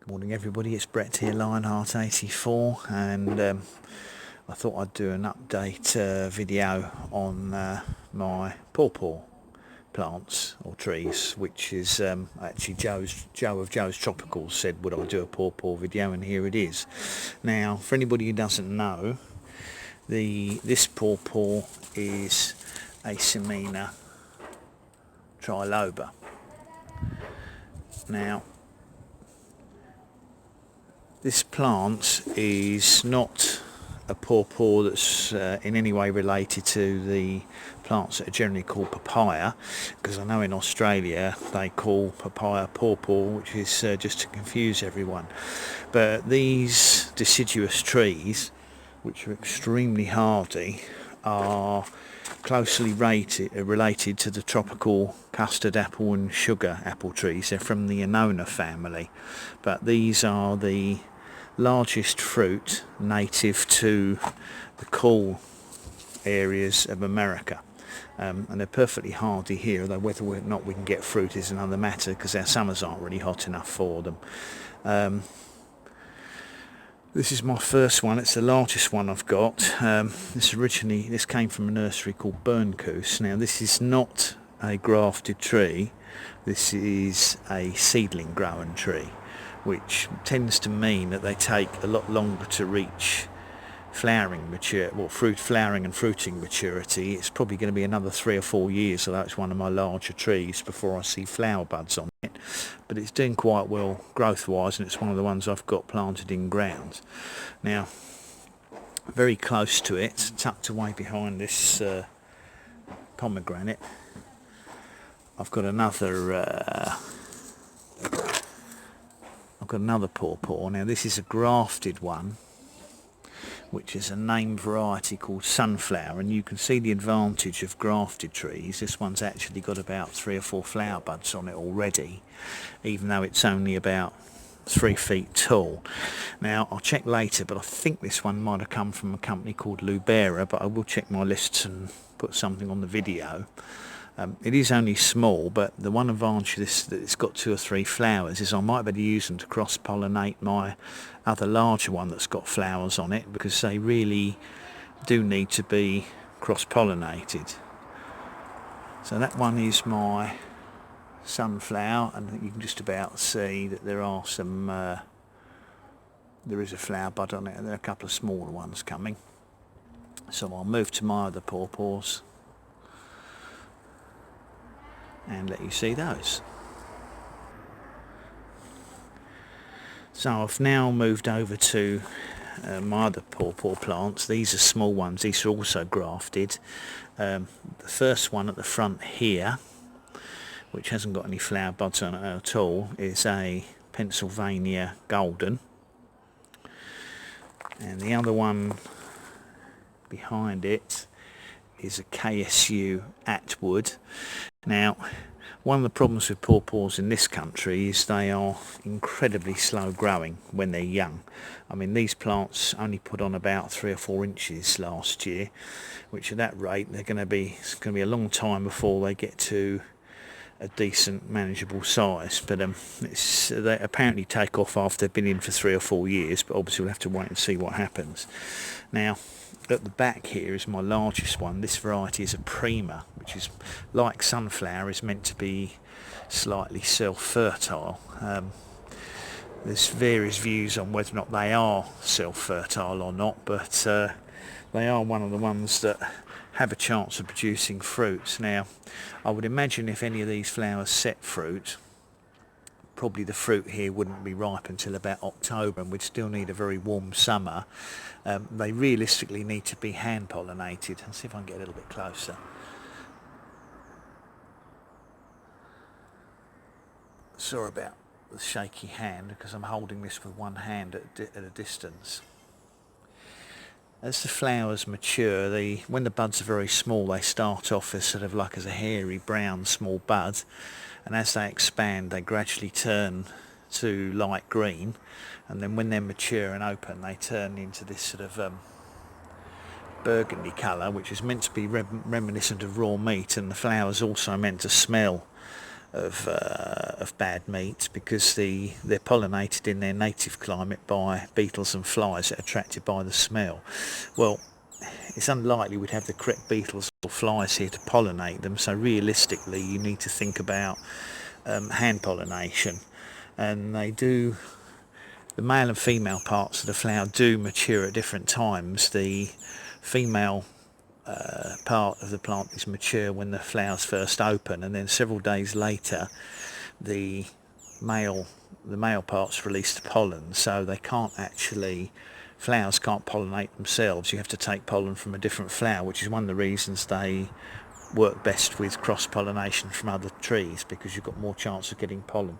Good morning everybody, it's Brett here, Lionheart84, and I thought I'd do an update video on my PawPaw plants or trees, which is actually Joe of Joe's Tropicals said would I do a PawPaw video, and here it is. Now for anybody who doesn't know, this PawPaw is Asimina Triloba. Now this plant is not a PawPaw that's in any way related to the plants that are generally called papaya, because I know in Australia they call papaya PawPaw, which is just to confuse everyone. But these deciduous trees, which are extremely hardy, are closely related to the tropical custard apple and sugar apple trees. They're from the Annonaceae family, but these are the largest fruit native to the cool areas of America, and they're perfectly hardy here, although whether or not we can get fruit is another matter, because our summers aren't really hot enough for them. This is my first one. It's the largest one I've got. This came from a nursery called Burncoose. Now this is not a grafted tree, this is a seedling growing tree, which tends to mean that they take a lot longer to reach flowering and fruiting maturity. It's probably going to be another 3 or 4 years, although it's one of my larger trees, before I see flower buds on it. But it's doing quite well growth wise, and it's one of the ones I've got planted in ground. Now very close to it, tucked away behind this pomegranate, I've got another PawPaw. Now this is a grafted one, which is a named variety called Sunflower, and you can see the advantage of grafted trees. This one's actually got about 3 or 4 flower buds on it already, even though it's only about 3 feet tall. Now I'll check later, but I think this one might have come from a company called Lubera, but I will check my lists and put something on the video. It is only small, but the one advantage that it's got 2 or 3 flowers is I might be able to use them to cross-pollinate my other larger one that's got flowers on it, because they really do need to be cross-pollinated. So that one is my sunflower, and you can just about see that there are some there is a flower bud on it, and there are a couple of smaller ones coming. So I'll move to my other PawPaws and let you see those. So I've now moved over to my other PawPaw plants. These are small ones, these are also grafted. The first one at the front here, which hasn't got any flower buds on it at all, is a Pennsylvania Golden, and the other one behind it is a KSU Atwood. Now one of the problems with PawPaws in this country is they are incredibly slow growing when they're young. I mean, these plants only put on about 3 or 4 inches last year, which at that rate it's going to be a long time before they get to a decent manageable size. But they apparently take off after they've been in for 3 or 4 years, but obviously we'll have to wait and see what happens. Now at the back here is my largest one. This variety is a Prima, which is like sunflower, is meant to be slightly self-fertile. There's various views on whether or not they are self-fertile or not, but they are one of the ones that have a chance of producing fruits. Now I would imagine if any of these flowers set fruit, probably the fruit here wouldn't be ripe until about October, and we'd still need a very warm summer. They realistically need to be hand pollinated. Let's see if I can get a little bit closer. Sorry about the shaky hand, because I'm holding this with one hand at a distance. As the flowers mature, when the buds are very small, they start off as sort of like as a hairy brown small bud, and as they expand they gradually turn to light green, and then when they're mature and open they turn into this sort of burgundy colour, which is meant to be reminiscent of raw meat, and the flowers also meant to smell of bad meat, because they're pollinated in their native climate by beetles and flies that are attracted by the smell. Well, it's unlikely we'd have the correct beetles or flies here to pollinate them, so realistically you need to think about hand pollination. And the male and female parts of the flower do mature at different times. The female part of the plant is mature when the flowers first open, and then several days later the male parts release the pollen, so they can't actually, flowers can't pollinate themselves. You have to take pollen from a different flower, which is one of the reasons they work best with cross-pollination from other trees, because you've got more chance of getting pollen.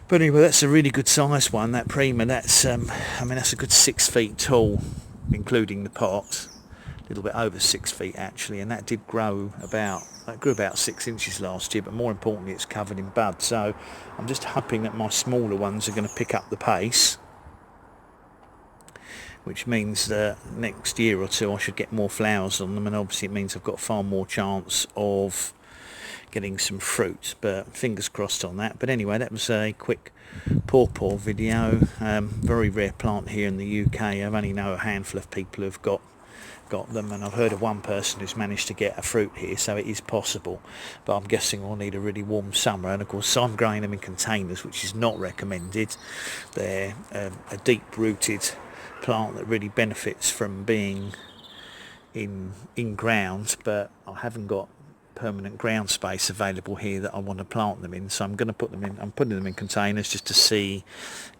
But anyway, that's a really good sized one, that Prima. That's that's a good 6 feet tall, including the pot, a little bit over 6 feet actually, and that grew about 6 inches last year, but more importantly it's covered in bud. So I'm just hoping that my smaller ones are going to pick up the pace, which means that next year or two I should get more flowers on them, and obviously it means I've got far more chance of getting some fruit, but fingers crossed on that. But anyway, that was a quick PawPaw video. Very rare plant here in the UK. I only know a handful of people who've got them, and I've heard of one person who's managed to get a fruit here, so it is possible, but I'm guessing we'll need a really warm summer. And of course I'm growing them in containers, which is not recommended. They're a deep-rooted plant that really benefits from being in ground, but I haven't got permanent ground space available here that I want to plant them in, so I'm putting them in containers just to see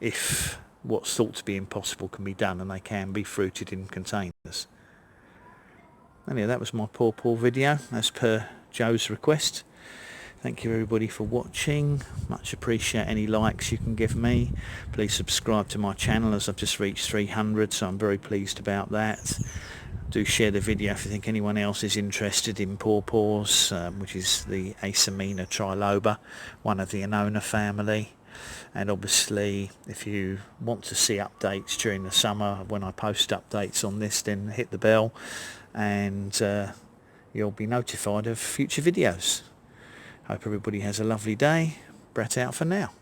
if what's thought to be impossible can be done, and they can be fruited in containers. Anyway, that was my PawPaw video as per Joe's request. Thank you everybody for watching. Much appreciate any likes you can give me. Please subscribe to my channel, as I've just reached 300, so I'm very pleased about that. Do share the video if you think anyone else is interested in PawPaws, which is the Asimina Triloba, one of the Annonaceae family. And obviously if you want to see updates during the summer when I post updates on this, then hit the bell and you'll be notified of future videos. Hope everybody has a lovely day. Brett out for now.